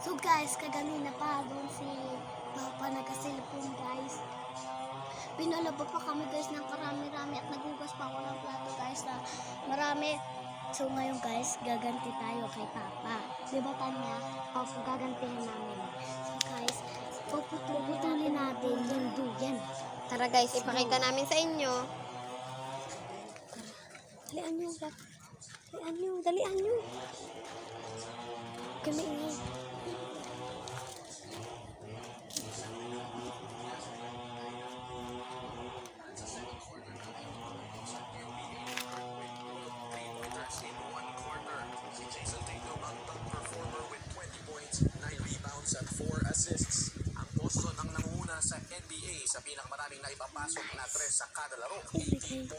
So guys, kaganina pa doon si Papa nagka-cellphone guys. Pinalaba pa kami guys ng karami-rami at nagugas pa ako ng plato guys na marami. So ngayon guys, gaganti tayo kay Papa. Diba Tanya? Opo, gagantihan namin. So guys, puputulin natin yung duyan. Tara guys, ipakita namin sa inyo. Dalian nyo, dalian nyo. Kami ingay. At 4 assists. Ang Boston ang nanguna sa NBA sa pinakamaraming naipapasok na 3 sa kada laro, 18.8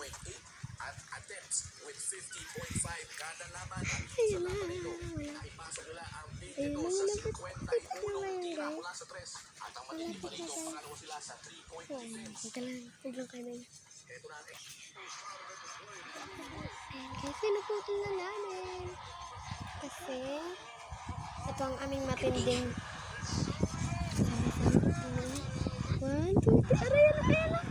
at attempts with 50.5 kada laban. Sa laban ito, naipasok nila ang 22 sa 51 tira mula sa 3 at ang matindi pa rito, pangalawa sila sa 3-point defense. Huwag kayo. Ito na ang Guys, pinuputol na namin. Kasi, ito ang aming matinding. 1, 2, 3. Aray, ayan na.